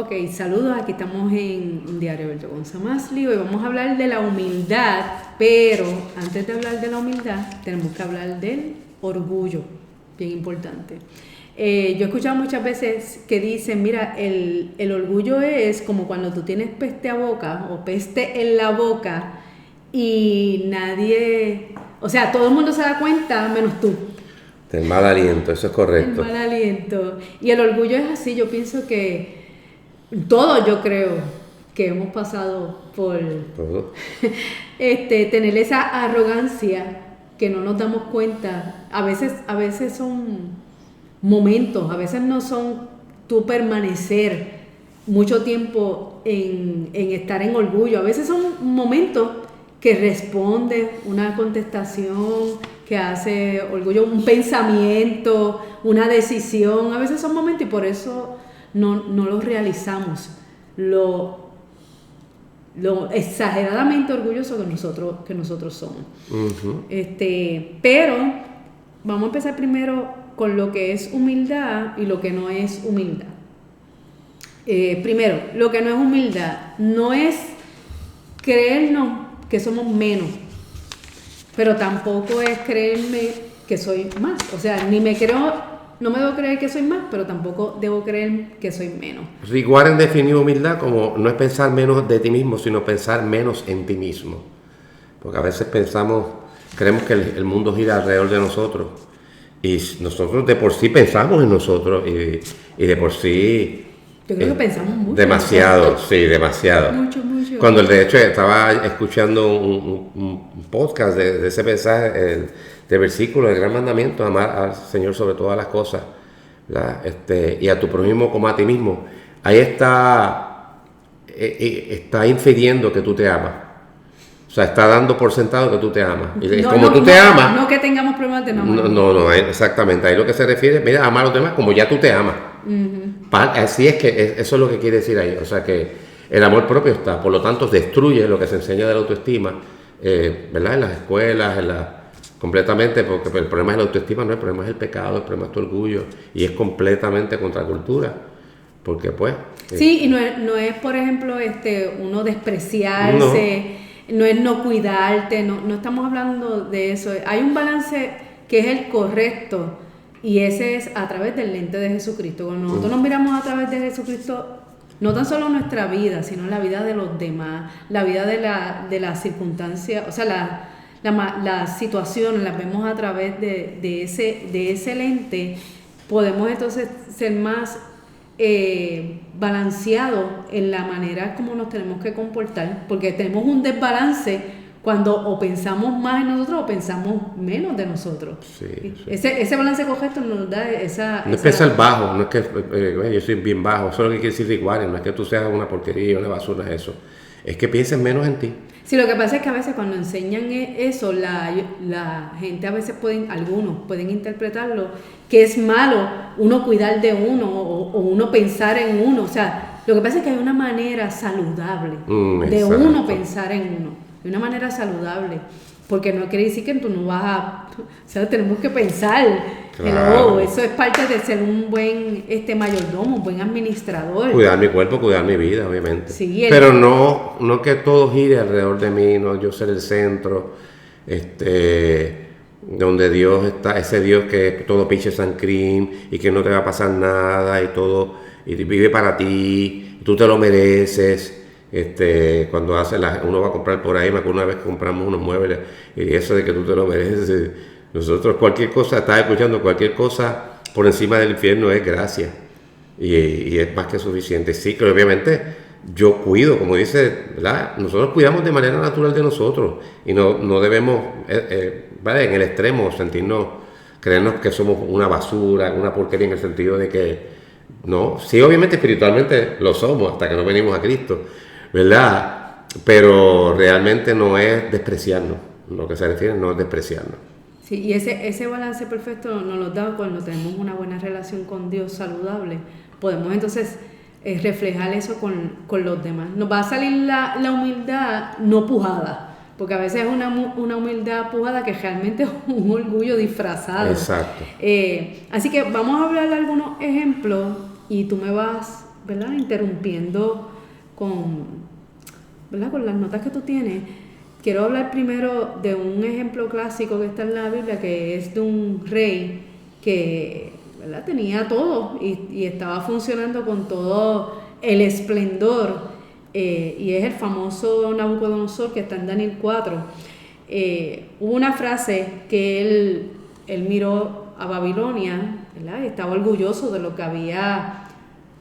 Ok, saludos, aquí estamos en Diario Berto Gonzamazli. Hoy vamos a hablar de la humildad, pero antes de hablar de la humildad, tenemos que hablar del orgullo, bien importante. Yo he escuchado muchas veces que dicen, mira, el orgullo es como cuando tú tienes peste a boca o peste en la boca y nadie, o sea, todo el mundo se da cuenta menos tú. Del mal aliento, eso es correcto. El mal aliento. Y el orgullo es así, yo pienso que todos, yo creo que hemos pasado por Todo. tener esa arrogancia que no nos damos cuenta. A veces son momentos, a veces no son tú permanecer mucho tiempo en estar en orgullo. A veces son momentos que responde una contestación, que hace orgullo, un pensamiento, una decisión. A veces son momentos y por eso no los realizamos. Lo exageradamente orgulloso que nosotros somos. Uh-huh. Pero vamos a empezar primero con lo que es humildad y lo que no es humildad. Primero, lo que no es humildad no es creernos que somos menos, pero tampoco es creerme que soy más. O sea, no me debo creer que soy más, pero tampoco debo creer que soy menos. Rick Warren definió humildad como no es pensar menos de ti mismo, sino pensar menos en ti mismo. Porque a veces creemos que el mundo gira alrededor de nosotros y nosotros de por sí pensamos en nosotros y de por sí... Yo creo que pensamos mucho. Demasiado, sí, demasiado. Mucho. Cuando de hecho estaba escuchando un podcast de ese mensaje, de versículo, del gran mandamiento, amar al Señor sobre todas las cosas, y a tu prójimo como a ti mismo. Ahí está infiriendo que tú te amas. O sea, está dando por sentado que tú te amas. Y tú te amas. No que tengamos problemas de no amar. No, exactamente. Ahí lo que se refiere, mira, amar a los demás como ya tú te amas. Uh-huh. Así es que eso es lo que quiere decir ahí. O sea que el amor propio está, por lo tanto destruye lo que se enseña de la autoestima, ¿verdad? En las escuelas, completamente, porque el problema es la autoestima, no, el problema es el pecado, el problema es tu orgullo, y es completamente contra cultura, porque pues... Sí, y no es por ejemplo, uno despreciarse, no es no cuidarte, no estamos hablando de eso. Hay un balance que es el correcto, y ese es a través del lente de Jesucristo. Cuando nosotros nos miramos a través de Jesucristo, no tan solo nuestra vida, sino la vida de los demás, la vida de la circunstancia, o sea, las situaciones las vemos a través de ese lente. Podemos entonces ser más balanceados en la manera como nos tenemos que comportar, porque tenemos un desbalance cuando o pensamos más en nosotros o pensamos menos de nosotros. Sí. Ese balance correcto nos da esa... No es pensar bajo, no es que yo soy bien bajo, eso es lo que quiere decir igual, no es que tú seas una porquería, una basura, eso. Es que pienses menos en ti. Sí, lo que pasa es que a veces cuando enseñan eso, la gente a veces algunos pueden interpretarlo que es malo uno cuidar de uno o uno pensar en uno. O sea, lo que pasa es que hay una manera saludable de uno pensar en uno. De una manera saludable, porque no quiere decir que tú no vas a... O sea, tenemos que pensar, claro. Eso es parte de ser un buen mayordomo, un buen administrador. Cuidar mi cuerpo, cuidar mi vida, obviamente. Sí, pero no que todo gire alrededor de mí, no yo ser el centro, donde Dios está, ese Dios que todo pinche San Cream y que no te va a pasar nada y todo, y vive para ti, y tú te lo mereces. Cuando uno va a comprar por ahí, me acuerdo una vez que compramos unos muebles y eso de que tú te lo mereces, nosotros cualquier cosa, estás escuchando cualquier cosa por encima del infierno es gracia y es más que suficiente. Sí, que obviamente yo cuido, como dice, ¿verdad? Nosotros cuidamos de manera natural de nosotros y no debemos, ¿vale? En el extremo creernos que somos una basura, una porquería en el sentido de que no, sí, obviamente espiritualmente lo somos hasta que no venimos a Cristo, ¿verdad? Pero realmente no es despreciarnos, lo que se refiere no es despreciarnos. Sí, y ese balance perfecto nos lo da cuando tenemos una buena relación con Dios saludable. Podemos entonces reflejar eso con los demás. Nos va a salir la humildad no pujada, porque a veces es una humildad pujada que realmente es un orgullo disfrazado. Exacto. Así que vamos a hablar de algunos ejemplos y tú me vas ¿verdad?, interrumpiendo ¿verdad?, con las notas que tú tienes. Quiero hablar primero de un ejemplo clásico que está en la Biblia, que es de un rey que, ¿verdad?, tenía todo y estaba funcionando con todo el esplendor, y es el famoso Nabucodonosor, que está en Daniel 4. Hubo una frase que él miró a Babilonia, ¿verdad?, y estaba orgulloso de lo que había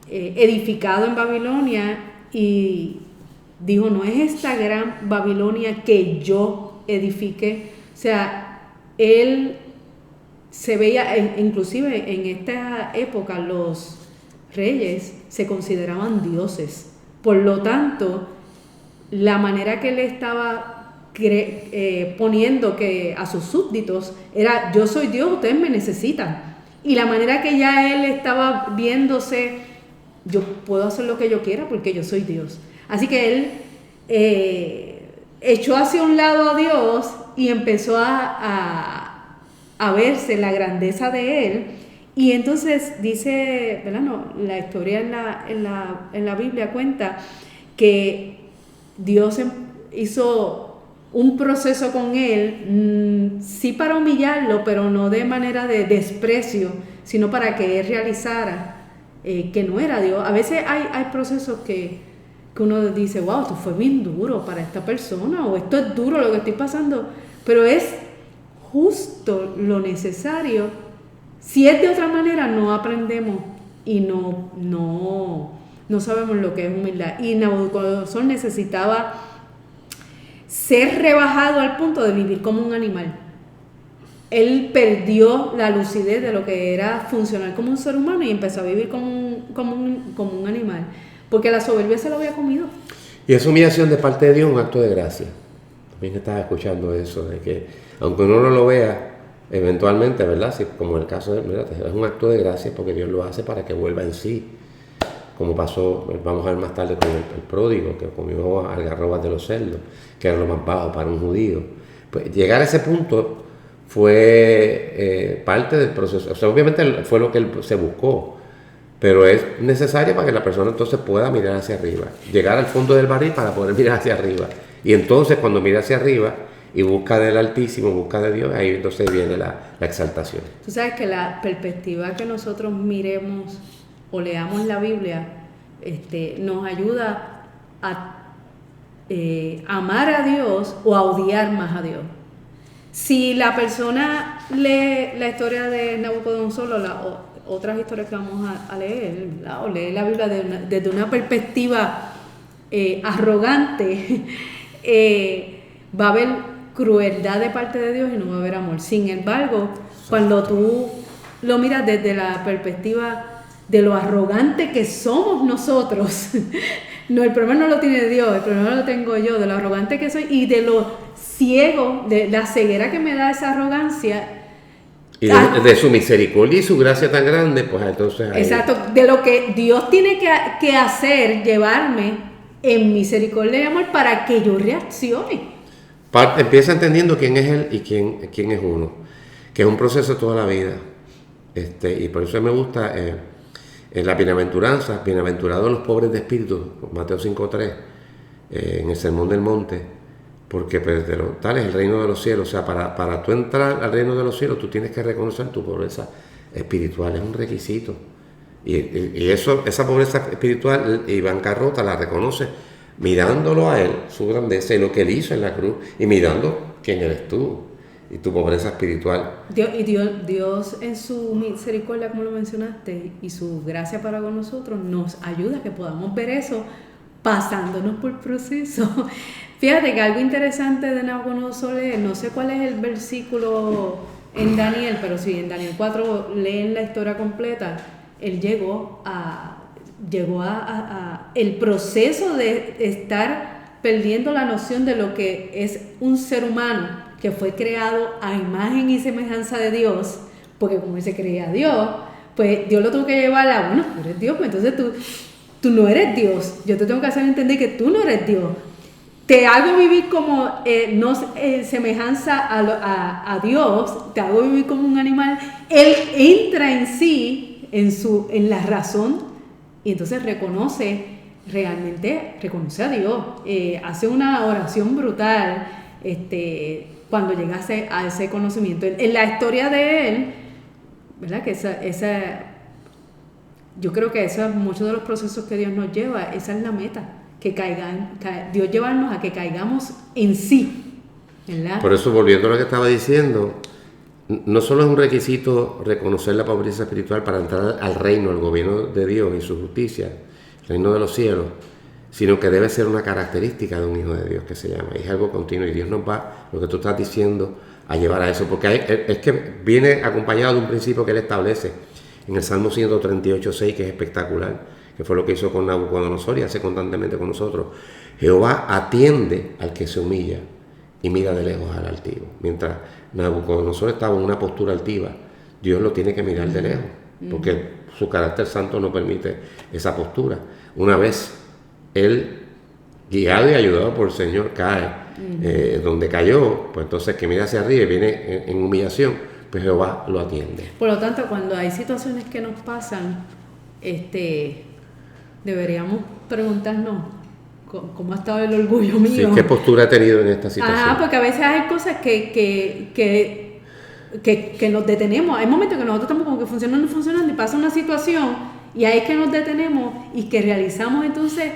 edificado en Babilonia, y dijo: no es esta gran Babilonia que yo edifiqué. O sea, él se veía, inclusive en esta época los reyes se consideraban dioses. Por lo tanto, la manera que él estaba poniendo que a sus súbditos era: yo soy Dios, ustedes me necesitan. Y la manera que ya él estaba viéndose: yo puedo hacer lo que yo quiera porque yo soy Dios. Así que él echó hacia un lado a Dios y empezó a verse la grandeza de él. Y entonces dice, ¿verdad?, no, la historia en la Biblia cuenta que Dios hizo un proceso con él, sí para humillarlo, pero no de manera de desprecio, sino para que él realizara que no era Dios. A veces hay procesos que uno dice: wow, esto fue bien duro para esta persona, o esto es duro lo que estoy pasando, pero es justo lo necesario. Si es de otra manera, no aprendemos y no sabemos lo que es humildad. Y Nabucodonosor necesitaba ser rebajado al punto de vivir como un animal. Él perdió la lucidez de lo que era funcionar como un ser humano y empezó a vivir como un animal, porque la soberbia se lo había comido. Y esa humillación de parte de Dios es un acto de gracia. También estaba escuchando eso, de que aunque uno no lo vea, eventualmente, ¿verdad?, si, como el caso de, ¿verdad?, es un acto de gracia porque Dios lo hace para que vuelva en sí. Como pasó, vamos a ver más tarde con el pródigo, que comió algarrobas de los cerdos, que era lo más bajo para un judío. Pues llegar a ese punto fue parte del proceso. O sea, obviamente fue lo que él se buscó, pero es necesario para que la persona entonces pueda mirar hacia arriba, llegar al fondo del barril para poder mirar hacia arriba. Y entonces cuando mira hacia arriba y busca del Altísimo, busca de Dios, ahí entonces viene la exaltación. Tú sabes que la perspectiva que nosotros miremos o leamos la Biblia nos ayuda a amar a Dios o a odiar más a Dios. Si la persona lee la historia de Nabucodonosor o otras historias que vamos a leer, ¿verdad?, o lee la Biblia desde una perspectiva arrogante, va a haber crueldad de parte de Dios y no va a haber amor. Sin embargo, cuando tú lo miras desde la perspectiva de lo arrogante que somos nosotros, no, el problema no lo tiene Dios, el problema lo tengo yo, de lo arrogante que soy y de lo ciego, de la ceguera que me da esa arrogancia. Y de su misericordia y su gracia tan grande, pues entonces... Ahí... Exacto, de lo que Dios tiene que hacer, llevarme en misericordia y amor para que yo reaccione. Empieza entendiendo quién es Él y quién es uno, que es un proceso de toda la vida. Y por eso me gusta en la bienaventuranza, bienaventurados los pobres de espíritu, Mateo 5:3, en el Sermón del Monte, porque tal es el reino de los cielos. O sea, para tú entrar al reino de los cielos, tú tienes que reconocer tu pobreza espiritual, es un requisito. Y esa pobreza espiritual y bancarrota la reconoce mirándolo a Él, su grandeza y lo que Él hizo en la cruz, y mirando quién eres tú y tu pobreza espiritual. Dios en su misericordia, como lo mencionaste, y su gracia para con nosotros, nos ayuda a que podamos ver eso pasándonos por proceso. Fíjate que algo interesante de Nabucodonosor, no sé cuál es el versículo en Daniel, pero si en Daniel 4 leen la historia completa, él llegó a el proceso de estar perdiendo la noción de lo que es un ser humano que fue creado a imagen y semejanza de Dios, porque como él se creía Dios, pues Dios lo tuvo que llevar a, bueno, tú eres Dios, pues entonces tú no eres Dios, yo te tengo que hacer entender que tú no eres Dios, te hago vivir como semejanza a Dios, te hago vivir como un animal. Él entra en sí, en la razón y entonces realmente reconoce a Dios, hace una oración brutal cuando llega a ese conocimiento. En la historia de él, ¿verdad? Que yo creo que eso es muchos de los procesos que Dios nos lleva, esa es la meta, Dios llevarnos a que caigamos en sí, ¿verdad? Por eso, volviendo a lo que estaba diciendo, no solo es un requisito reconocer la pobreza espiritual para entrar al reino, al gobierno de Dios y su justicia, el reino de los cielos, sino que debe ser una característica de un hijo de Dios que se llama. Es algo continuo y Dios nos va, lo que tú estás diciendo, a llevar a eso, porque es que viene acompañado de un principio que Él establece en el Salmo 138:6, que es espectacular, que fue lo que hizo con Nabucodonosor y hace constantemente con nosotros. Jehová atiende al que se humilla y mira de lejos al altivo. Mientras Nabucodonosor estaba en una postura altiva, Dios lo tiene que mirar de lejos, porque su carácter santo no permite esa postura. Una vez él, guiado y ayudado por el Señor, cae donde cayó, pues entonces que mira hacia arriba y viene en humillación, pues Jehová lo atiende. Por lo tanto, cuando hay situaciones que nos pasan, deberíamos preguntarnos cómo ha estado el orgullo mío. Sí, ¿qué postura ha tenido en esta situación? Porque a veces hay cosas que nos detenemos. Hay momentos que nosotros estamos como que funcionando y pasa una situación y ahí es que nos detenemos y que realizamos entonces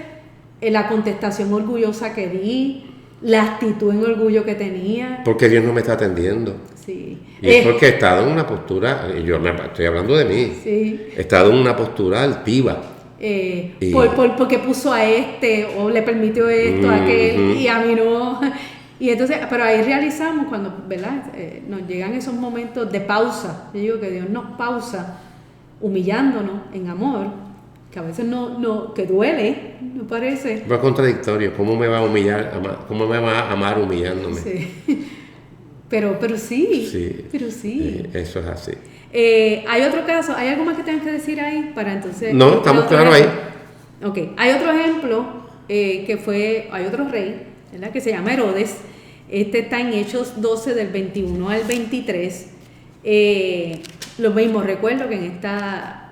la contestación orgullosa que di, la actitud en orgullo que tenía. Porque Dios no me está atendiendo. Sí. Y es porque he estado en una postura, estoy hablando de mí, sí. He estado en una postura altiva. Porque puso a o le permitió esto, a aquel, y a mí no. Y entonces, pero ahí realizamos cuando, ¿verdad? Nos llegan esos momentos de pausa. Yo digo que Dios nos pausa humillándonos en amor, que a veces que duele, ¿no parece? Es contradictorio. ¿Cómo me va a humillar? ¿Cómo me va a amar humillándome? Sí. Pero sí. Eso es así. Hay otro caso, ¿hay algo más que tengas que decir ahí para entonces? No, estamos claros ahí. Ok, hay otro ejemplo hay otro rey, ¿verdad? Que se llama Herodes. Está en Hechos 12 del 21 al 23. Lo mismo, recuerdo que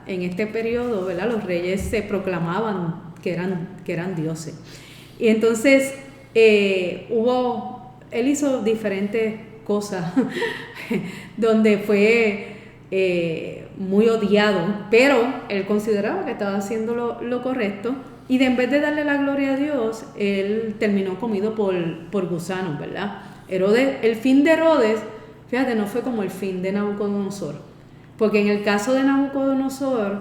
en este periodo, ¿verdad? Los reyes se proclamaban que eran dioses. Y entonces él hizo diferentes cosas donde fue muy odiado, pero él consideraba que estaba haciendo lo correcto y en vez de darle la gloria a Dios, él terminó comido por gusanos, ¿verdad? El fin de Herodes, fíjate, no fue como el fin de Nabucodonosor, porque en el caso de Nabucodonosor,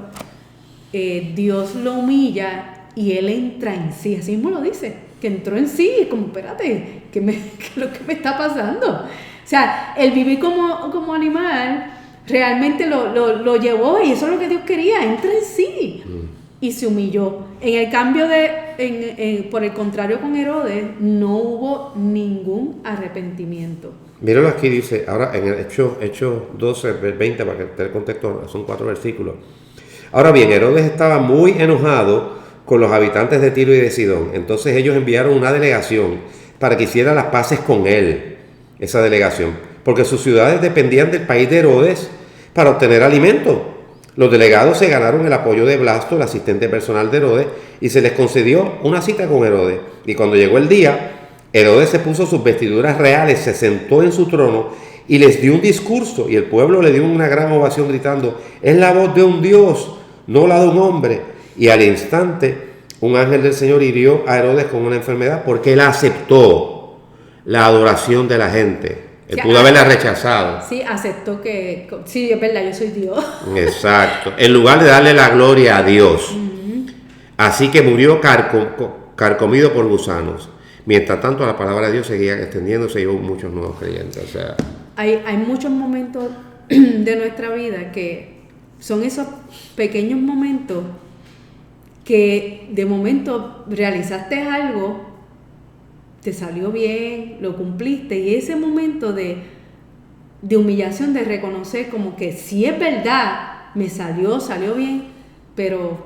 Dios lo humilla y él entra en sí, así mismo lo dice, que entró en sí, como espérate, ¿qué es lo que me está pasando? O sea, el vivir como animal realmente lo llevó y eso es lo que Dios quería, entra en sí y se humilló. En el cambio por el contrario con Herodes, no hubo ningún arrepentimiento. Míralo aquí, dice, ahora en el Hechos 12, 20, para que te dé el contexto, son 4 versículos. Ahora bien, Herodes estaba muy enojado con los habitantes de Tiro y de Sidón. Entonces ellos enviaron una delegación para que hiciera las paces con él, esa delegación, porque sus ciudades dependían del país de Herodes para obtener alimento. Los delegados se ganaron el apoyo de Blasto, el asistente personal de Herodes, y se les concedió una cita con Herodes. Y cuando llegó el día, Herodes se puso sus vestiduras reales, se sentó en su trono y les dio un discurso, y el pueblo le dio una gran ovación gritando: es la voz de un Dios, no la de un hombre. Y al instante, un ángel del Señor hirió a Herodes con una enfermedad porque él aceptó la adoración de la gente. Él pudo haberla rechazado. Sí, aceptó sí, es verdad, yo soy Dios. Exacto. En lugar de darle la gloria a Dios. Así que murió carcomido por gusanos. Mientras tanto, la palabra de Dios seguía extendiéndose y hubo muchos nuevos creyentes. O sea, hay muchos momentos de nuestra vida que son esos pequeños momentos que de momento realizaste algo, te salió bien, lo cumpliste, y ese momento de humillación, de reconocer como que sí es verdad, me salió bien, pero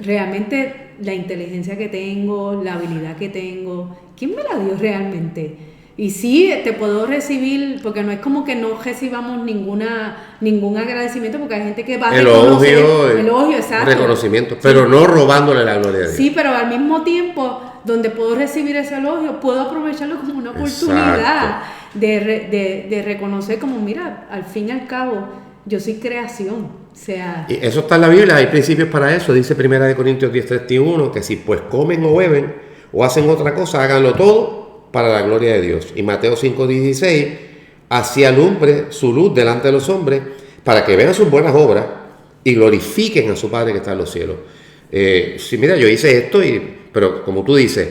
realmente la inteligencia que tengo, la habilidad que tengo, ¿quién me la dio realmente? Y sí, te puedo recibir, porque no es como que no recibamos ningún agradecimiento, porque hay gente que va a reconocer elogio, exacto. Reconocimiento, pero sí, no robándole la gloria a Dios. Sí, pero al mismo tiempo, donde puedo recibir ese elogio, puedo aprovecharlo como una oportunidad de reconocer como, mira, al fin y al cabo, yo soy creación. O sea, y eso está en la Biblia, hay principios para eso. Dice 1 Corintios 10:31, que si pues comen o beben o hacen otra cosa, háganlo todo para la gloria de Dios. Y Mateo 5:16, así alumbre su luz delante de los hombres, para que vean sus buenas obras y glorifiquen a su Padre que está en los cielos. Sí, mira, yo hice esto, pero como tú dices,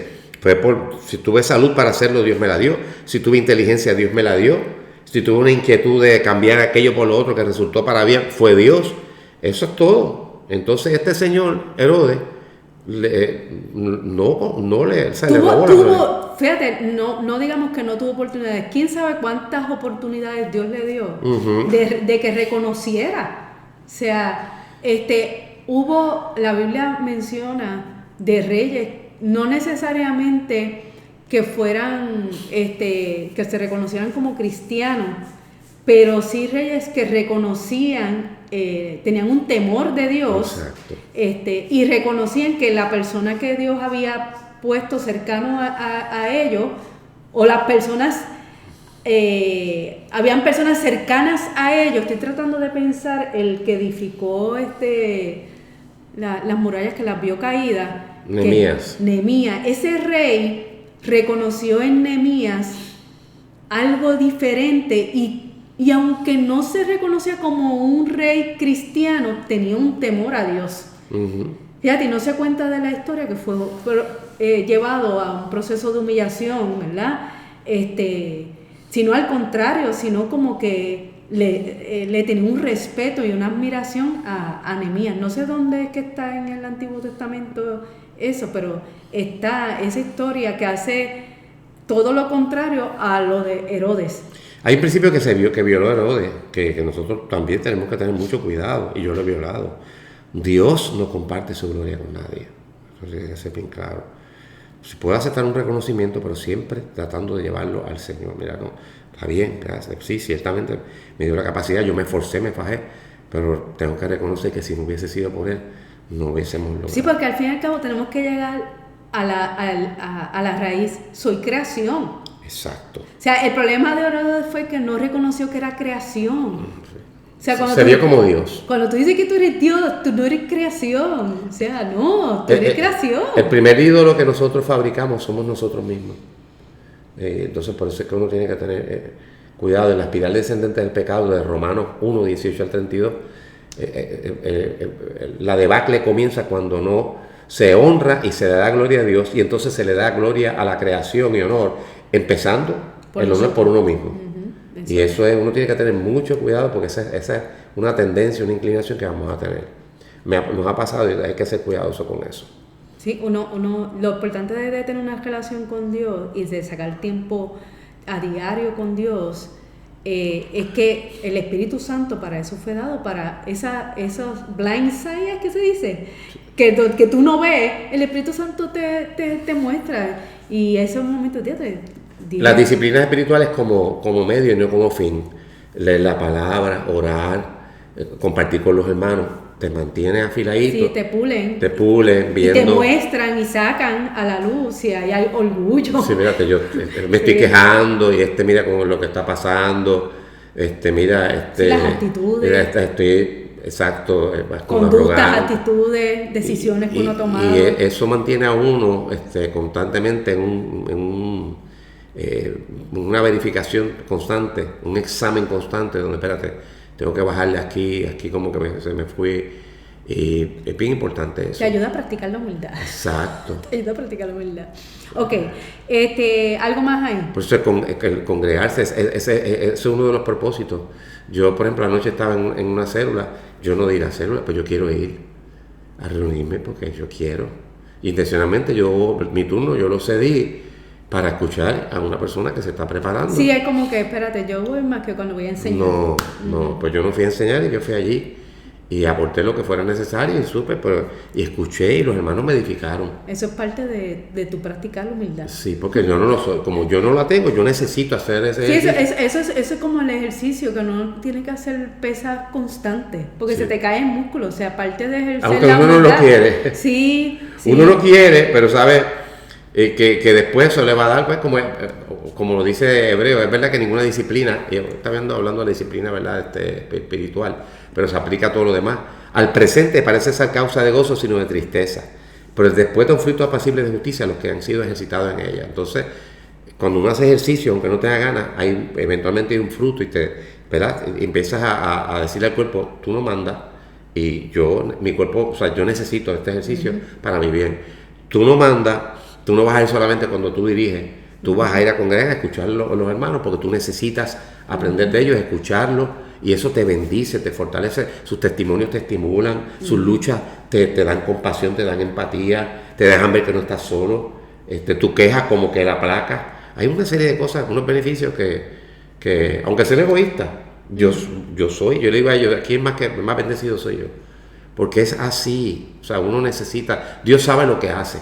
si tuve salud para hacerlo, Dios me la dio. Si tuve inteligencia, Dios me la dio. Si tuve una inquietud de cambiar aquello por lo otro que resultó para bien, fue Dios. Eso es todo. Entonces este señor Herodes le robó la gloria. Fíjate, no digamos que no tuvo oportunidades. ¿Quién sabe cuántas oportunidades Dios le dio de que reconociera? O sea, la Biblia menciona de reyes, no necesariamente que fueran, que se reconocieran como cristianos, pero sí reyes que reconocían, tenían un temor de Dios, y reconocían que la persona que Dios había puesto cercano a ellos, o las personas, habían personas cercanas a ellos. Estoy tratando de pensar, el que edificó las murallas, que las vio caídas, Nehemías, ese rey reconoció en Nehemías algo diferente, y aunque no se reconocía como un rey cristiano, tenía un temor a Dios. Fíjate, no se cuenta de la historia que fue llevado a un proceso de humillación, ¿verdad? Sino al contrario, sino como que le tenía un respeto y una admiración a Nehemías. No sé dónde es que está en el Antiguo Testamento eso, pero está esa historia que hace todo lo contrario a lo de Herodes. Hay un principio que violó Herodes, que nosotros también tenemos que tener mucho cuidado, y yo lo he violado. Dios no comparte su gloria con nadie. Eso tiene que ser bien claro. Se puede aceptar un reconocimiento, pero siempre tratando de llevarlo al Señor. Mira, no, está bien, gracias. Sí, ciertamente me dio la capacidad, yo me esforcé, me fajé, pero tengo que reconocer que si no hubiese sido por Él, no hubiésemos logrado. Sí, porque al fin y al cabo tenemos que llegar a la raíz. Soy creación. Exacto. O sea, el problema de Herodes fue que no reconoció que era creación. O sea, se vio como Dios. Cuando tú dices que tú eres Dios, tú no eres creación. O sea, no, tú eres creación. El primer ídolo que nosotros fabricamos somos nosotros mismos. Entonces, por eso es que uno tiene que tener cuidado. En la espiral descendente del pecado de Romanos 1:18-32, la debacle comienza cuando no se honra y se le da gloria a Dios, y entonces se le da gloria a la creación y honor, empezando el honor por uno mismo. Y eso uno tiene que tener mucho cuidado, porque esa es una tendencia, una inclinación que vamos a tener. Nos ha pasado, y hay que ser cuidadoso con eso. Sí, lo importante de tener una relación con Dios y de sacar tiempo a diario con Dios, es que el Espíritu Santo para eso fue dado, para esos blind sides que se dice, que tú no ves, el Espíritu Santo te muestra, y esos momentos de las disciplinas espirituales como medio y no como fin. Leer la palabra, orar, compartir con los hermanos, te mantiene afiladito. Sí, te pulen. Te pulen, viendo. Y te muestran y sacan a la luz si hay orgullo. Sí, mírate, yo me estoy quejando, y mira con lo que está pasando, mira, las actitudes. Mira, estoy, exacto, conductas, actitudes, decisiones que uno ha tomado. Y eso mantiene a uno constantemente en una verificación constante, un examen constante, donde espérate, tengo que bajarle aquí como que se me fue. Y es bien importante eso. Te ayuda a practicar la humildad. Exacto. Te ayuda a practicar la humildad. Ok, ¿algo más ahí? Por eso el congregarse, ese es uno de los propósitos. Yo, por ejemplo, anoche estaba en una célula. Yo no de ir a célula, pues yo quiero ir a reunirme porque yo quiero. Intencionalmente mi turno yo lo cedí para escuchar a una persona que se está preparando. Sí, es como que, espérate, yo voy más que cuando voy a enseñar. No, pues yo no fui a enseñar, y yo fui allí. y aporté lo que fuera necesario y supe, y escuché y los hermanos me edificaron. Eso es parte de tu practicar la humildad. Sí, porque yo no lo soy, como yo no la tengo, yo necesito hacer ese ejercicio. Eso es como el ejercicio que uno tiene que hacer pesas constantes, porque se te cae el músculo, o sea, parte de ejercer aunque la uno humildad, no lo quiere. Sí. Uno lo quiere, pero sabe que después eso le va a dar, pues como lo dice Hebreo, es verdad que ninguna disciplina, y está hablando de la disciplina, ¿verdad? Espiritual, pero se aplica a todo lo demás. Al presente parece ser causa de gozo, sino de tristeza. Pero después da un fruto apacible de justicia a los que han sido ejercitados en ella. Entonces, cuando uno hace ejercicio, aunque no tenga ganas, eventualmente hay un fruto y ¿verdad? Y empiezas a decirle al cuerpo, tú no mandas, y mi cuerpo, o sea, yo necesito este ejercicio para mi bien. Tú no mandas, tú no vas a ir solamente cuando tú diriges, tú vas a ir a congregar, a escuchar a los hermanos, porque tú necesitas aprender de ellos, escucharlos, y eso te bendice, te fortalece, sus testimonios te estimulan, sus luchas te dan compasión, te dan empatía, te dejan ver que no estás solo, tu queja como que la aplacas. Hay una serie de cosas, unos beneficios que aunque sean egoístas, yo le digo a ellos, aquí el más bendecido soy yo, porque es así, o sea, uno necesita, Dios sabe lo que hace.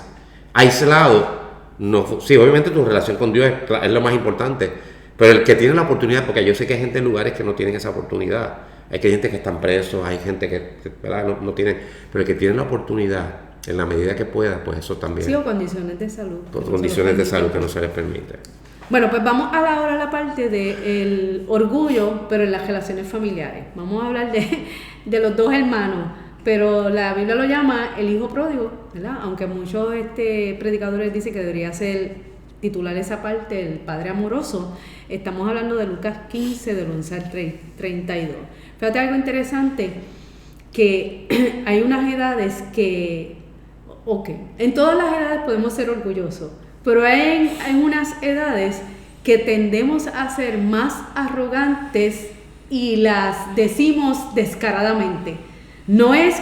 Aislado, no, sí, obviamente tu relación con Dios es lo más importante, pero el que tiene la oportunidad, porque yo sé que hay gente en lugares que no tienen esa oportunidad, hay gente que están presos, hay gente que ¿verdad? No tienen, pero el que tiene la oportunidad, en la medida que pueda, pues eso también. Sí, o condiciones de salud. Condiciones de salud que no se les permite. Bueno, pues vamos ahora a la parte del orgullo, pero en las relaciones familiares. Vamos a hablar de los dos hermanos, pero la Biblia lo llama el hijo pródigo, ¿verdad? Aunque muchos predicadores dicen que debería titular esa parte el padre amoroso. Estamos hablando de Lucas 15, del 11 al 32. Fíjate algo interesante, que hay unas edades que, en todas las edades podemos ser orgullosos, pero hay unas edades que tendemos a ser más arrogantes y las decimos descaradamente. No es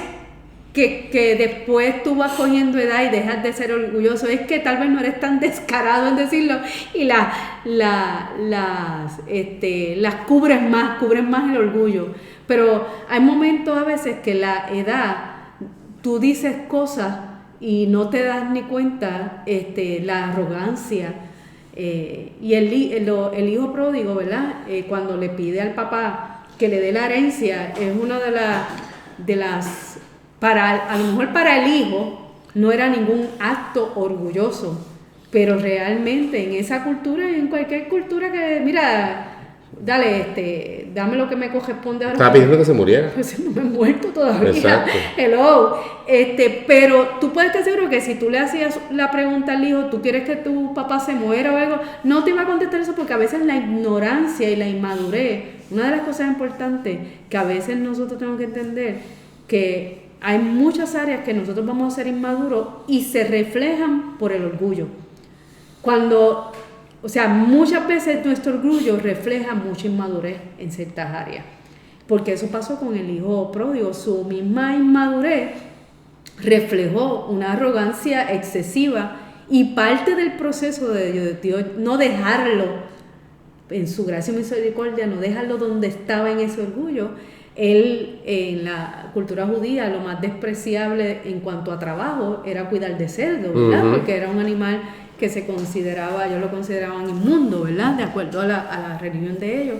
que después tú vas cogiendo edad y dejas de ser orgulloso, es que tal vez no eres tan descarado en decirlo y las cubres más el orgullo. Pero hay momentos a veces que la edad, tú dices cosas y no te das ni cuenta, la arrogancia. Y el hijo pródigo, ¿verdad? Cuando le pide al papá que le dé la herencia, es una de las a lo mejor para el hijo no era ningún acto orgulloso, pero realmente en esa cultura y en cualquier cultura que, mira, dale, dame lo que me corresponde ahora. Estaba pidiendo que se muriera. Pues no me he muerto todavía. Exacto. Hello. Pero tú puedes estar seguro que si tú le hacías la pregunta al hijo, ¿tú quieres que tu papá se muera o algo? No te iba a contestar eso, porque a veces la ignorancia y la inmadurez, una de las cosas importantes que a veces nosotros tenemos que entender, que hay muchas áreas que nosotros vamos a ser inmaduros y se reflejan por el orgullo. Muchas veces nuestro orgullo refleja mucha inmadurez en ciertas áreas, porque eso pasó con el hijo pródigo. Su misma inmadurez reflejó una arrogancia excesiva, y parte del proceso de Dios no dejarlo en su gracia y misericordia, no dejarlo donde estaba en ese orgullo. Él, en la cultura judía, lo más despreciable en cuanto a trabajo era cuidar de cerdo, ¿verdad? Porque era un animal que ellos lo consideraban inmundo, ¿verdad? De acuerdo a la religión de ellos.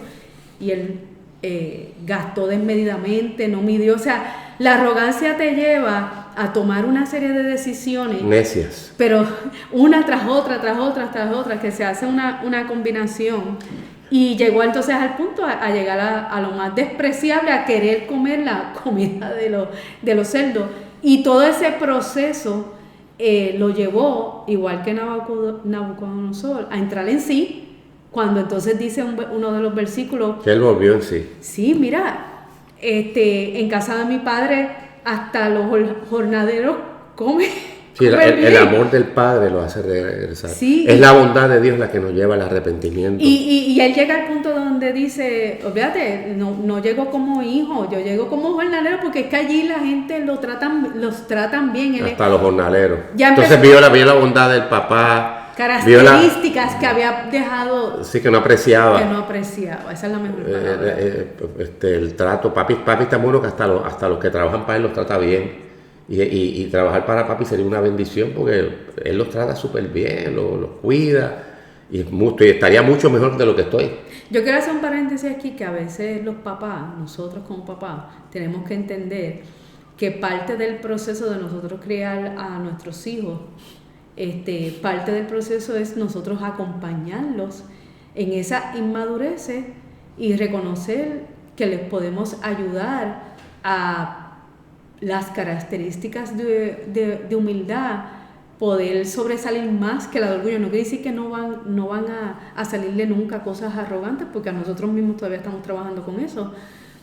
Y él gastó desmedidamente, no midió. O sea, la arrogancia te lleva a tomar una serie de decisiones necias, pero una tras otra, que se hace una combinación. Y llegó entonces al punto a llegar a lo más despreciable, a querer comer la comida de los cerdos. Y todo ese proceso lo llevó, igual que Nabucodonosor, a entrar en sí, cuando entonces dice uno de los versículos, que él volvió en sí. Sí, mira, en casa de mi padre hasta los jornaleros comen. Sí, el amor del Padre lo hace regresar. Sí, es la bondad de Dios la que nos lleva al arrepentimiento. Y él llega al punto donde dice, olvídate, no llego como hijo, yo llego como jornalero, porque es que allí la gente los tratan bien. Hasta los jornaleros. Ya entonces vio la bondad del papá, características que había dejado. Sí, que no apreciaba. Que no apreciaba, esa es la mejor palabra. El trato, papi está bueno que hasta los que trabajan para él los trata bien. Y trabajar para papi sería una bendición porque él los trata súper bien, los cuida. Y estaría mucho mejor de lo que estoy. Yo quiero hacer un paréntesis aquí que a veces los papás, nosotros como papás, tenemos que entender que parte del proceso de nosotros criar a nuestros hijos, parte del proceso es nosotros acompañarlos en esa inmadurez y reconocer que les podemos ayudar a las características de humildad, poder sobresalir más que la de orgullo. No quiere decir que no van a salirle nunca cosas arrogantes, porque a nosotros mismos todavía estamos trabajando con eso.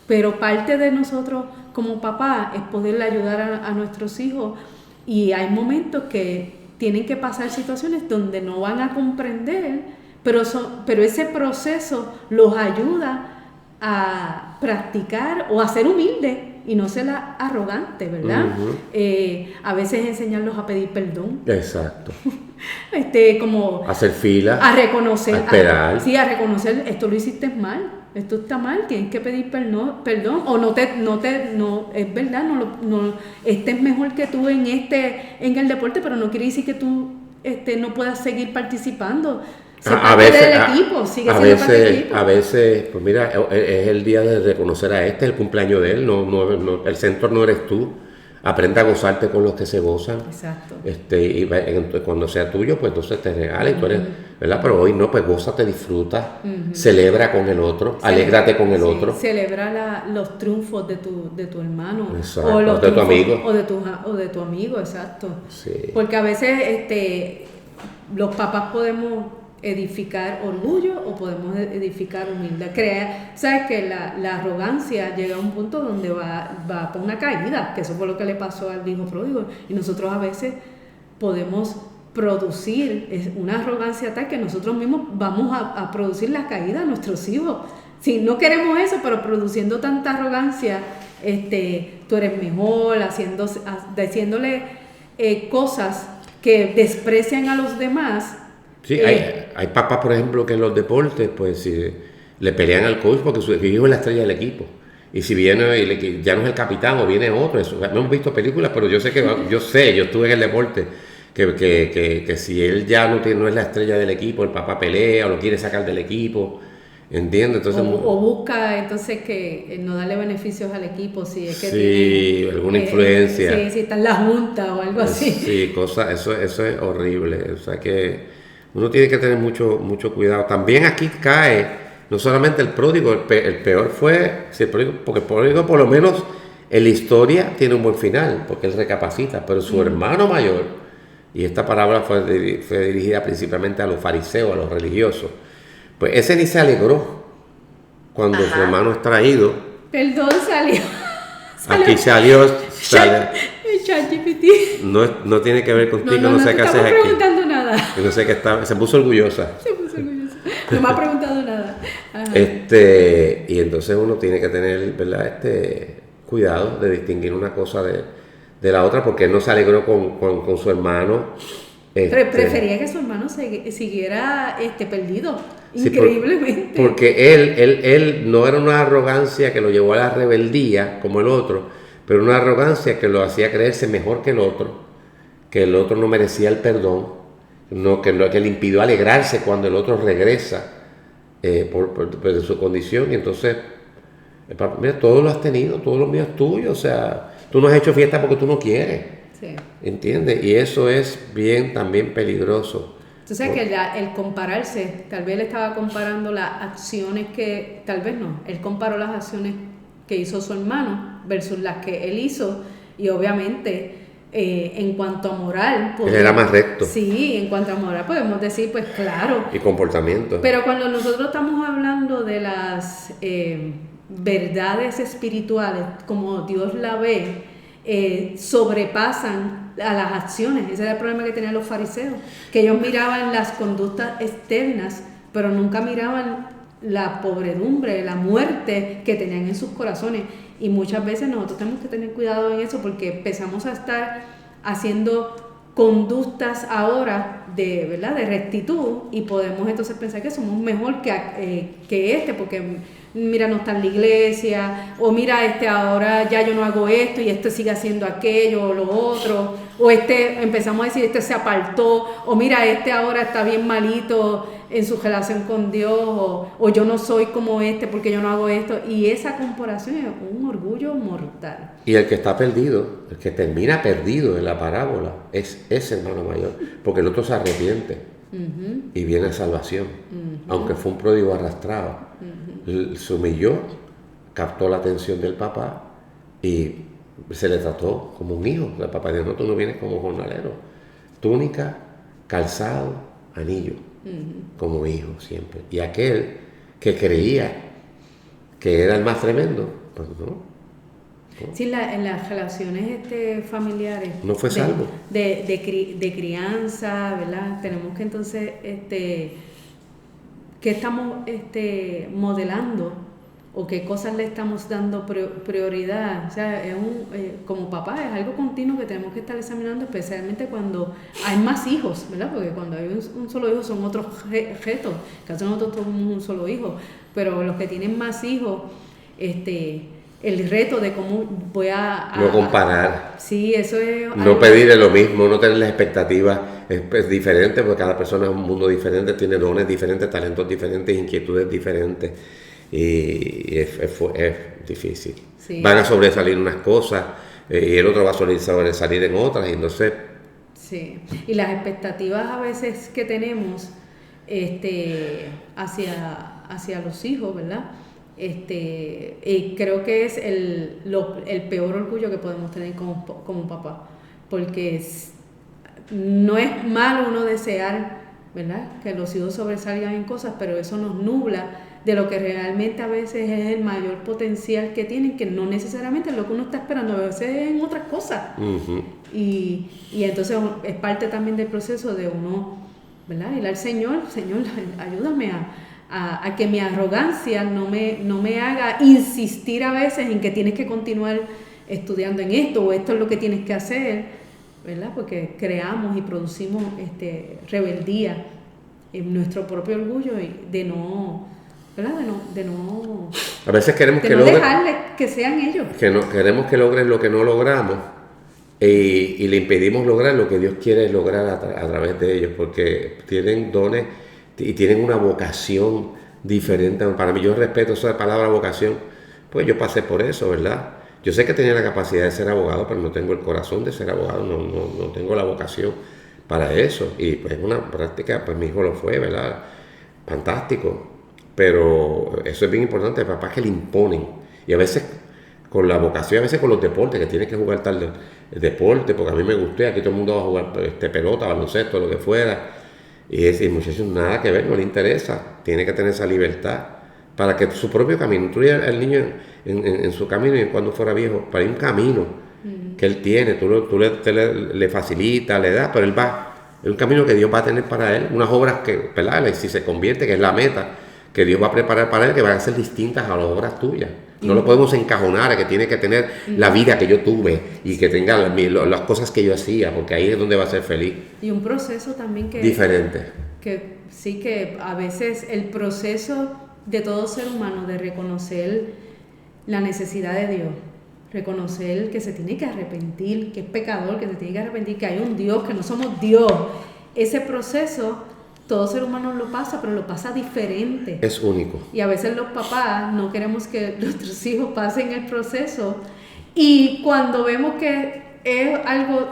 Pero parte de nosotros como papá es poderle ayudar a nuestros hijos, y hay momentos que tienen que pasar situaciones donde no van a comprender, pero ese proceso los ayuda a practicar o a ser humildes y no ser arrogante, ¿verdad? A veces enseñarlos a pedir perdón. Exacto. Como hacer fila, a reconocer, a esperar. A reconocer, esto lo hiciste mal, esto está mal, tienes que pedir perdón, o no es verdad, no este es mejor que tú en el deporte, pero no quiere decir que tú no puedas seguir participando. A veces, pues mira, es el día de reconocer a el cumpleaños de él, no, el centro no eres tú. Aprende a gozarte con los que se gozan. Exacto. Y cuando sea tuyo, pues entonces te regala y tú eres, ¿verdad? Pero hoy no, pues gózate, disfruta, celebra con el otro, alégrate con el otro. Celebra los triunfos de tu hermano. Exacto. O los de tu amigo. O de tu amigo, exacto. Sí. Porque a veces los papás podemos edificar orgullo o podemos edificar humildad. Sabes que la arrogancia llega a un punto donde va por una caída, que eso fue lo que le pasó al hijo pródigo, y nosotros a veces podemos producir una arrogancia tal que nosotros mismos vamos a producir la caída a nuestros hijos. Si no queremos eso, pero produciendo tanta arrogancia, tú eres mejor, diciéndole cosas que desprecian a los demás. Sí, hay papás, por ejemplo, que en los deportes, pues le pelean al coach porque su hijo es la estrella del equipo. Y si viene y ya no es el capitán o viene otro, no hemos visto películas, pero yo estuve en el deporte, que si él ya no es la estrella del equipo, el papá pelea o lo quiere sacar del equipo, ¿entiendes? Entonces, o busca entonces que no darle beneficios al equipo si es que tiene alguna influencia. Si está en la junta o algo así. Sí, eso es horrible. O sea que uno tiene que tener mucho cuidado. También aquí cae, no solamente el pródigo, el peor fue, porque el pródigo por lo menos en la historia tiene un buen final, porque él recapacita, pero su hermano mayor, y esta palabra fue dirigida principalmente a los fariseos, a los religiosos, pues ese ni se alegró cuando su hermano es traído. Perdón, salió. Aquí salió. ChatGPT. No tiene que ver contigo, no sé qué haces aquí. No preguntando nada. No sé qué está, se puso orgullosa. No me ha preguntado nada. Ajá. Y entonces uno tiene que tener, ¿verdad? Cuidado de distinguir una cosa de la otra, porque él no se alegró con su hermano. Prefería que su hermano siguiera perdido, increíblemente. Porque él no era una arrogancia que lo llevó a la rebeldía como el otro, pero una arrogancia que lo hacía creerse mejor que el otro no merecía el perdón, que le impidió alegrarse cuando el otro regresa por su condición. Y entonces, mira, todo lo has tenido, todo lo mío es tuyo, o sea, tú no has hecho fiesta porque tú no quieres. Sí. ¿Entiendes? Y eso es también peligroso. Entonces que el compararse, tal vez él estaba comparando las acciones que, tal vez no, él comparó las acciones que hizo su hermano versus las que él hizo, y obviamente en cuanto a moral, él era más recto. Sí, en cuanto a moral podemos decir, pues claro. Y comportamiento. Pero cuando nosotros estamos hablando de las verdades espirituales, como Dios la ve, sobrepasan a las acciones. Ese era el problema que tenían los fariseos, que ellos miraban las conductas externas, pero nunca miraban la pobredumbre, la muerte que tenían en sus corazones. Y muchas veces nosotros tenemos que tener cuidado en eso, porque empezamos a estar haciendo conductas ahora ¿verdad? De rectitud, y podemos entonces pensar que somos mejor que este, porque mira, no está en la iglesia, o mira, ahora ya yo no hago esto y este sigue haciendo aquello o lo otro, o empezamos a decir, este se apartó, o mira, ahora está bien malito en su relación con Dios, o yo no soy como porque yo no hago esto, y esa comparación es un orgullo mortal. Y el que está perdido, el que termina perdido en la parábola, es ese hermano mayor, porque el otro se arrepiente y viene salvación, aunque fue un pródigo arrastrado. Se humilló, captó la atención del papá y se le trató como un hijo. El papá dijo, no, tú no vienes como jornalero, túnica, calzado, anillo, como hijo siempre. Y aquel que creía que era el más tremendo, pues no. Sí, en las relaciones familiares. No fue salvo. De crianza, ¿verdad? Tenemos que entonces, ¿qué estamos modelando? ¿O qué cosas le estamos dando prioridad? O sea, como papá es algo continuo que tenemos que estar examinando, especialmente cuando hay más hijos, ¿verdad? Porque cuando hay un solo hijo son otros retos. Casi nosotros tenemos un solo hijo, pero los que tienen más hijos, el reto de cómo voy a no comparar. Sí, eso es... No pedirle lo mismo, no tener las expectativas diferentes, porque cada persona es un mundo diferente, tiene dones diferentes, talentos diferentes, inquietudes diferentes, y es difícil. Sí. Van a sobresalir unas cosas y el otro va a sobresalir en otras, y entonces... Sí, y las expectativas a veces que tenemos hacia los hijos, ¿verdad? Y creo que es el peor orgullo que podemos tener como papá, porque no es malo uno desear, ¿verdad?, que los hijos sobresalgan en cosas, pero eso nos nubla de lo que realmente a veces es el mayor potencial que tienen, que no necesariamente es lo que uno está esperando, a veces es en otras cosas. Y entonces es parte también del proceso de uno, ¿verdad?, ir al Señor, ayúdame a que mi arrogancia no me haga insistir a veces en que tienes que continuar estudiando en esto, o esto es lo que tienes que hacer, ¿verdad? Porque creamos y producimos rebeldía en nuestro propio orgullo de no, ¿verdad? De no a veces queremos que dejarles que sean ellos. Queremos que logren lo que no logramos, y le impedimos lograr lo que Dios quiere lograr a través de ellos, porque tienen dones y tienen una vocación diferente. Para mí, yo respeto esa palabra vocación, pues yo pasé por eso, ¿verdad? Yo sé que tenía la capacidad de ser abogado, pero no tengo el corazón de ser abogado, no tengo la vocación para eso. Y pues una práctica, pues mi hijo lo fue, ¿verdad? Fantástico. Pero eso es bien importante, papás que le imponen. Y a veces con la vocación, a veces con los deportes, que tienes que jugar tal deporte, porque a mí me gustó, y aquí todo el mundo va a jugar pelota, baloncesto, lo que fuera. Y ese muchacho nada que ver, no le interesa, tiene que tener esa libertad para que su propio camino, instruya al niño en su camino, y cuando fuera viejo, para ir un camino que él tiene, tú le facilitas, le das, pero él va, es un camino que Dios va a tener para él, unas obras que, ¿verdad? Y si se convierte, que es la meta, que Dios va a preparar para él, que van a ser distintas a las obras tuyas. No lo podemos encajonar a que tiene que tener la vida que yo tuve y que tenga las cosas que yo hacía, porque ahí es donde va a ser feliz. Y un proceso también que... diferente. Que sí, que a veces el proceso de todo ser humano de reconocer la necesidad de Dios, reconocer que se tiene que arrepentir, que es pecador, que se tiene que arrepentir, que hay un Dios, que no somos Dios. Ese proceso... todo ser humano lo pasa, pero lo pasa diferente. Es único. Y a veces los papás no queremos que nuestros hijos pasen el proceso, y cuando vemos que es algo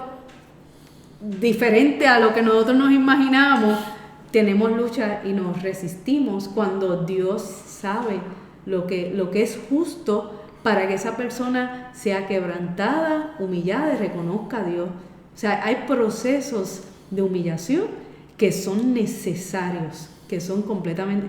diferente a lo que nosotros nos imaginábamos, tenemos lucha y nos resistimos, cuando Dios sabe lo que es justo para que esa persona sea quebrantada, humillada y reconozca a Dios. O sea, hay procesos de humillación que son necesarios, que son completamente...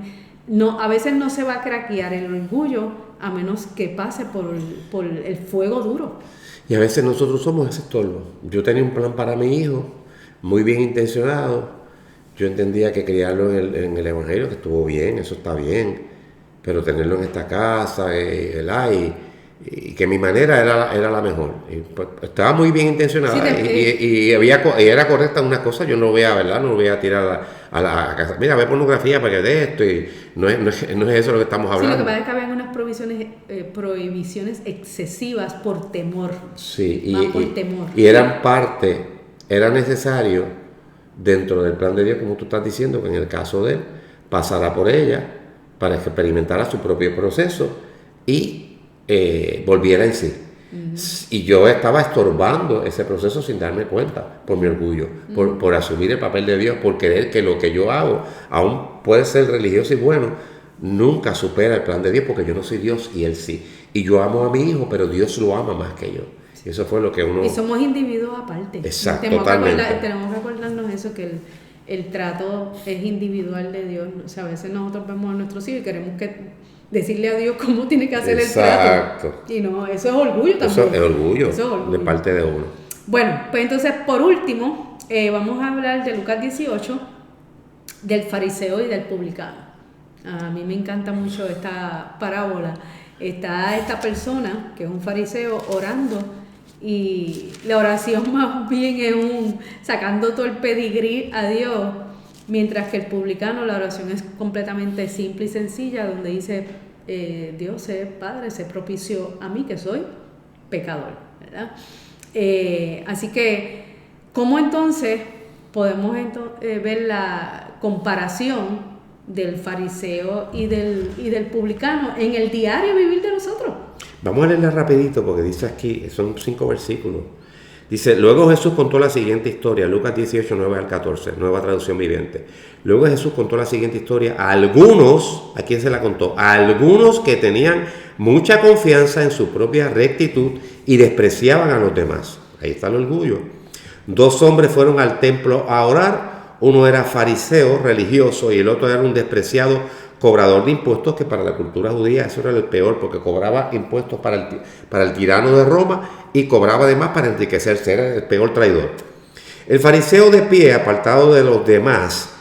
a veces no se va a craquear el orgullo a menos que pase por el fuego duro. Y a veces nosotros somos ese estorbo. Yo tenía un plan para mi hijo, muy bien intencionado. Yo entendía que criarlo en el Evangelio, que estuvo bien, eso está bien, pero tenerlo en esta casa, y que mi manera era la mejor. Y, pues, estaba muy bien intencionada y era correcta en una cosa, yo no voy a, ¿verdad? No voy a tirar a la casa. Mira, ve pornografía para que de esto, y no es eso lo que estamos hablando. Sí, lo que pasa es que habían unas prohibiciones excesivas por temor. Sí, por temor. Y era necesario dentro del plan de Dios, como tú estás diciendo, que en el caso de él, pasara por ella para que experimentara su propio proceso y volviera en sí. Y yo estaba estorbando ese proceso sin darme cuenta, por mi orgullo, por asumir el papel de Dios, por creer que lo que yo hago, aún puede ser religioso y bueno, nunca supera el plan de Dios, porque yo no soy Dios y Él sí. Y yo amo a mi hijo, pero Dios lo ama más que yo. Y eso fue lo que uno... Y somos individuos aparte. Exacto, totalmente. Tenemos que acordarnos eso, que el trato es individual de Dios. O sea, a veces nosotros vemos a nuestros hijos y queremos decirle a Dios cómo tiene que hacer el trato. Y no, eso es orgullo también. Eso es orgullo de parte de uno. Bueno, pues entonces por último, vamos a hablar de Lucas 18, del fariseo y del publicano. A mí me encanta mucho esta parábola. Está esta persona, que es un fariseo, orando, y la oración más bien es sacando todo el pedigrí a Dios, mientras que el publicano, la oración es completamente simple y sencilla, donde dice, Dios, sé Padre, sé propicio a mí que soy pecador, ¿verdad? Así que, ¿cómo entonces podemos ver la comparación del fariseo y del publicano en el diario vivir de nosotros? Vamos a leerla rapidito porque dice aquí, son 5 versículos. Dice, luego Jesús contó la siguiente historia, Lucas 18, 9 al 14, nueva traducción viviente. Luego Jesús contó la siguiente historia a algunos, ¿a quién se la contó? A algunos que tenían mucha confianza en su propia rectitud y despreciaban a los demás. Ahí está el orgullo. 2 hombres fueron al templo a orar, uno era fariseo religioso y el otro era un despreciado cobrador de impuestos, que para la cultura judía eso era el peor, porque cobraba impuestos para el tirano de Roma y cobraba además para enriquecerse, era el peor traidor. El fariseo de pie, apartado de los demás,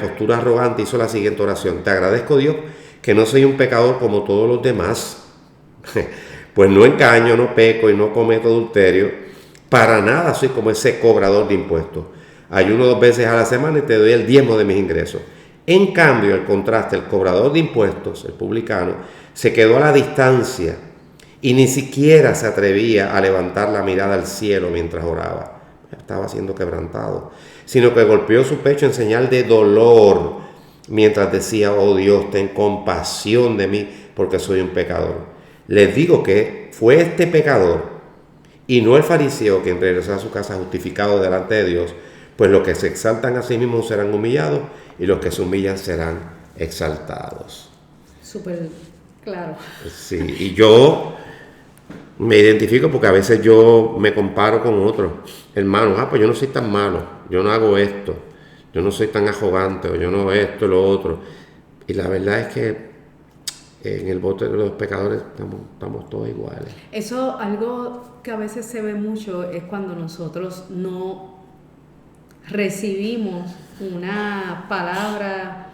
postura arrogante, hizo la siguiente oración: te agradezco, Dios, que no soy un pecador como todos los demás, pues no engaño, no peco y no cometo adulterio, para nada soy como ese cobrador de impuestos. Ayuno 2 veces a la semana y te doy el diezmo de mis ingresos. En cambio, el contraste, el cobrador de impuestos, el publicano, se quedó a la distancia y ni siquiera se atrevía a levantar la mirada al cielo mientras oraba. Estaba siendo quebrantado, sino que golpeó su pecho en señal de dolor mientras decía, oh Dios, ten compasión de mí porque soy un pecador. Les digo que fue este pecador y no el fariseo quien regresó a su casa justificado delante de Dios, pues los que se exaltan a sí mismos serán humillados y los que se humillan serán exaltados. Súper claro. Sí, y yo me identifico porque a veces yo me comparo con otros hermanos. Pues yo no soy tan malo, yo no hago esto, yo no soy tan arrogante, o yo no esto, lo otro. Y la verdad es que en el bote de los pecadores estamos todos iguales. Eso, algo que a veces se ve mucho, es cuando nosotros no recibimos una palabra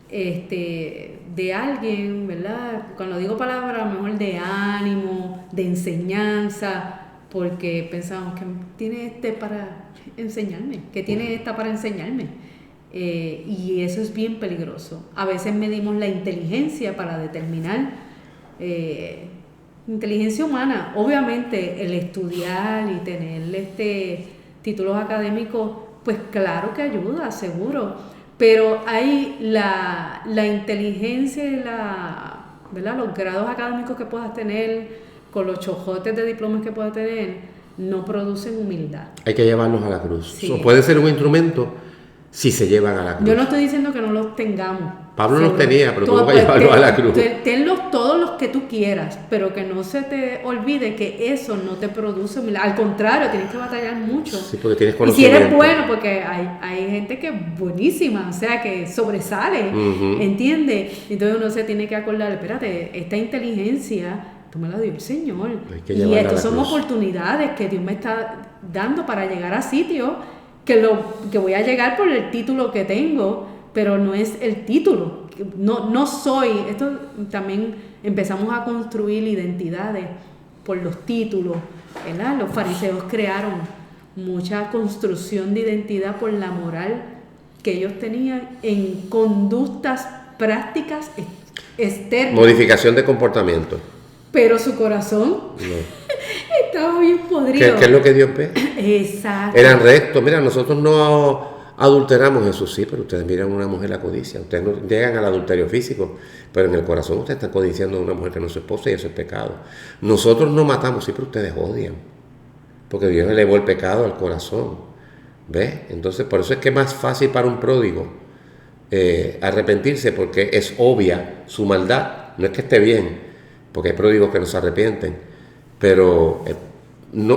de alguien, ¿verdad? Cuando digo palabra, a lo mejor de ánimo, de enseñanza, porque pensamos que tiene para enseñarme, que tiene esta para enseñarme. Y eso es bien peligroso. A veces medimos la inteligencia para determinar, inteligencia humana. Obviamente el estudiar y tener títulos académicos, pues claro que ayuda, seguro, pero hay la inteligencia y ¿verdad? Los grados académicos que puedas tener, con los chojotes de diplomas que puedas tener, no producen humildad. Hay que llevarlos a la cruz. Sí. O puede ser un instrumento si se llevan a la cruz. Yo no estoy diciendo que no los tengamos. Pablo los tenía, pero tuvo que llevarlos a la cruz. Tenlos todos los que tú quieras, pero que no se te olvide que eso no te produce humildad. Al contrario, tienes que batallar mucho. Sí, porque tienes conocimiento. Y si eres bueno, porque hay gente que es buenísima, o sea, que sobresale, ¿entiendes? Entonces uno se tiene que acordar, espérate, esta inteligencia, tú me la dio el Señor. Y estas son oportunidades que Dios me está dando para llegar a sitios que voy a llegar por el título que tengo, pero no es el título. No soy, esto también empezamos a construir identidades por los títulos, ¿verdad? Los fariseos crearon mucha construcción de identidad por la moral que ellos tenían en conductas prácticas externas. Modificación de comportamiento. Pero su corazón estaba bien podrido. ¿Qué es lo que Dios ve? Exacto. Eran rectos. Mira, nosotros no adulteramos, eso sí, pero ustedes miran a una mujer la codicia. Ustedes no llegan al adulterio físico, pero en el corazón ustedes están codiciando a una mujer que no es su esposa y eso es pecado. Nosotros no matamos, sí, pero ustedes odian. Porque Dios elevó el pecado al corazón. ¿Ves? Entonces, por eso es que es más fácil para un pródigo arrepentirse, porque es obvia su maldad. No es que esté bien, porque hay pródigos que no se arrepienten, pero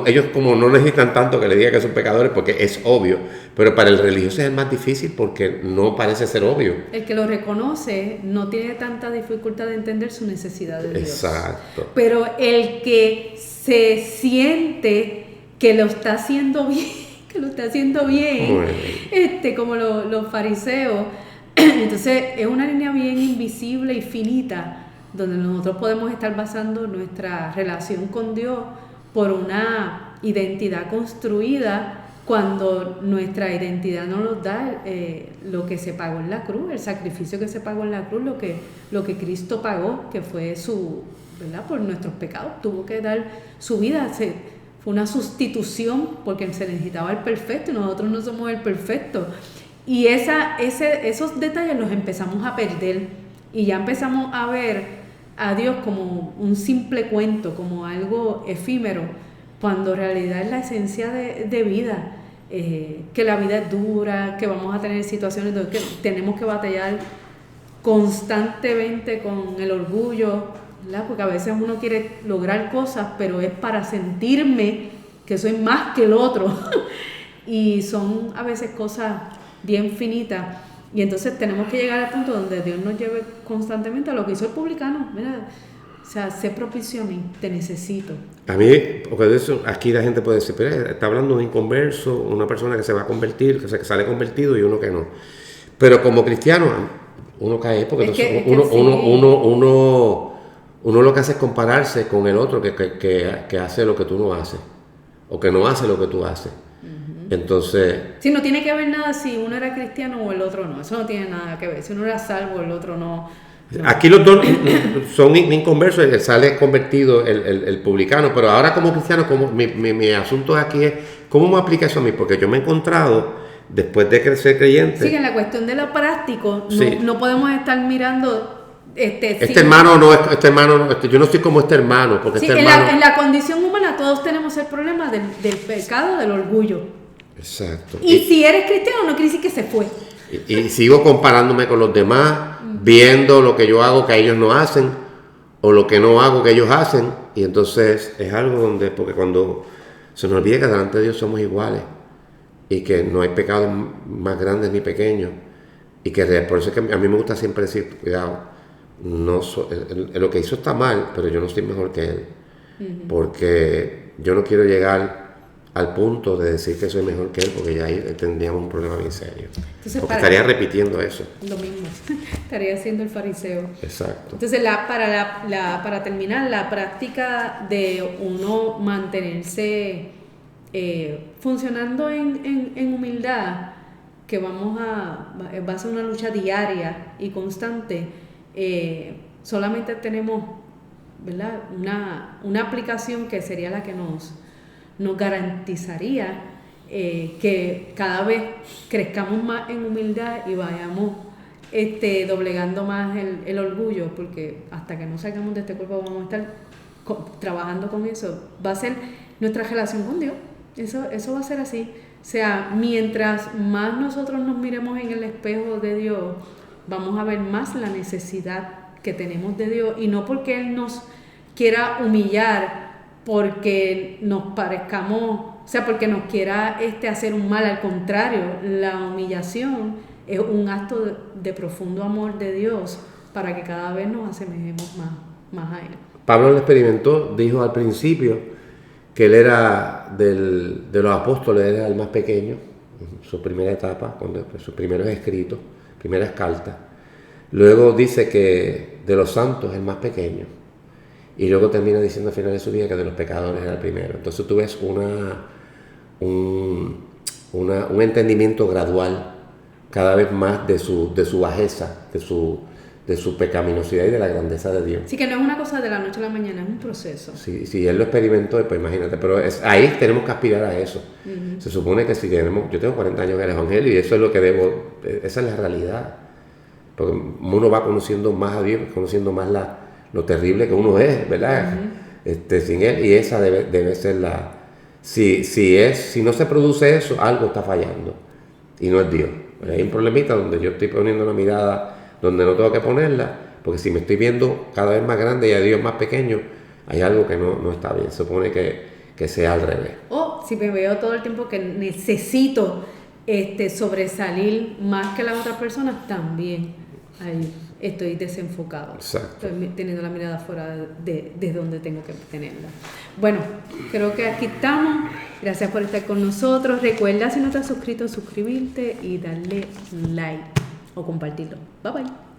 ellos como no necesitan tanto que le diga que son pecadores porque es obvio, pero para el religioso es más difícil porque no parece ser obvio. El que lo reconoce no tiene tanta dificultad de entender su necesidad de Dios. Exacto. Pero el que se siente que lo está haciendo bien, bueno, como los fariseos, entonces es una línea bien invisible y finita donde nosotros podemos estar basando nuestra relación con Dios por una identidad construida cuando nuestra identidad no nos da lo que se pagó en la cruz, el sacrificio que se pagó en la cruz, lo que Cristo pagó, que fue ¿verdad? Por nuestros pecados, tuvo que dar su vida, fue una sustitución porque se necesitaba el perfecto y nosotros no somos el perfecto. Y esos detalles los empezamos a perder y ya empezamos a ver a Dios como un simple cuento, como algo efímero, cuando en realidad es la esencia de vida, que la vida es dura, que vamos a tener situaciones donde tenemos que batallar constantemente con el orgullo, ¿verdad? Porque a veces uno quiere lograr cosas, pero es para sentirme que soy más que el otro. Y son a veces cosas bien finitas. Y entonces tenemos que llegar al punto donde Dios nos lleve constantemente a lo que hizo el publicano. Mira, o sea, sé propicio a mí, te necesito. A mí, porque de eso, aquí la gente puede decir, pero está hablando de un inconverso, una persona que se va a convertir, que sale convertido y uno que no. Pero como cristiano, uno cae, porque uno lo que hace es compararse con el otro que hace lo que tú no haces, o que no hace lo que tú haces. Entonces... Sí, no tiene que ver nada si uno era cristiano o el otro no, eso no tiene nada que ver, si uno era salvo el otro no. Aquí los dos son inconversos, sale convertido el publicano, pero ahora como cristiano, como mi asunto aquí es, ¿cómo me aplica eso a mí? Porque yo me he encontrado, después de ser creyente... Sí, en la cuestión de lo práctico, sí, no podemos estar mirando... hermano no, yo no estoy como este hermano, porque sí, hermano... en la condición humana todos tenemos el problema del pecado, del orgullo. Exacto. Y si eres cristiano no quiere decir que se fue. Y sigo comparándome con los demás, viendo lo que yo hago que ellos no hacen, o lo que no hago que ellos hacen, y entonces es algo donde, porque cuando se nos olvida que delante de Dios somos iguales, y que no hay pecados más grandes ni pequeños, y que por eso es que a mí me gusta siempre decir, cuidado, lo que hizo está mal, pero yo no estoy mejor que él, porque yo no quiero llegar al punto de decir que soy mejor que él, porque ya ahí tendríamos un problema bien serio. Entonces, porque estaría repitiendo eso. Lo mismo, estaría siendo el fariseo. Exacto. Entonces, para terminar, la práctica de uno mantenerse funcionando en humildad, que va a ser una lucha diaria y constante, solamente tenemos, ¿verdad? Una aplicación que sería la que nos garantizaría que cada vez crezcamos más en humildad y vayamos doblegando más el orgullo, porque hasta que no salgamos de este cuerpo vamos a estar trabajando con eso. Va a ser nuestra relación con Dios, eso va a ser así. O sea, mientras más nosotros nos miremos en el espejo de Dios, vamos a ver más la necesidad que tenemos de Dios, y no porque Él nos quiera humillar, porque nos parezcamos, o sea, porque nos quiera hacer un mal. Al contrario, la humillación es un acto de profundo amor de Dios para que cada vez nos asemejemos más a Él. Pablo lo experimentó, dijo al principio que él era de los apóstoles, era el más pequeño, su primera etapa, sus primeros escritos, primeras cartas, Luego dice que de los santos es el más pequeño. Y luego termina diciendo al final de su vida que de los pecadores era el primero. Entonces tú ves un entendimiento gradual cada vez más de su bajeza, de su pecaminosidad y de la grandeza de Dios. Sí, que no es una cosa de la noche a la mañana, es un proceso. Sí, si él lo experimentó, pues imagínate, pero ahí tenemos que aspirar a eso. Uh-huh. Se supone que si yo tengo 40 años en el Evangelio y eso es lo que esa es la realidad. Porque uno va conociendo más a Dios, conociendo más lo terrible que uno es, ¿verdad? Uh-huh. Sin él, y esa debe ser si no se produce eso, algo está fallando y no es Dios. Hay un problemita donde yo estoy poniendo la mirada donde no tengo que ponerla, porque si me estoy viendo cada vez más grande y a Dios más pequeño, hay algo que no está bien. Se supone que sea al revés. O si me veo todo el tiempo que necesito sobresalir más que las otras personas, también ahí estoy desenfocado. Exacto. Estoy teniendo la mirada fuera de donde tengo que tenerla. Bueno, creo que aquí estamos. Gracias por estar con nosotros. Recuerda, si no te has suscrito, suscribirte y darle like o compartirlo. Bye bye.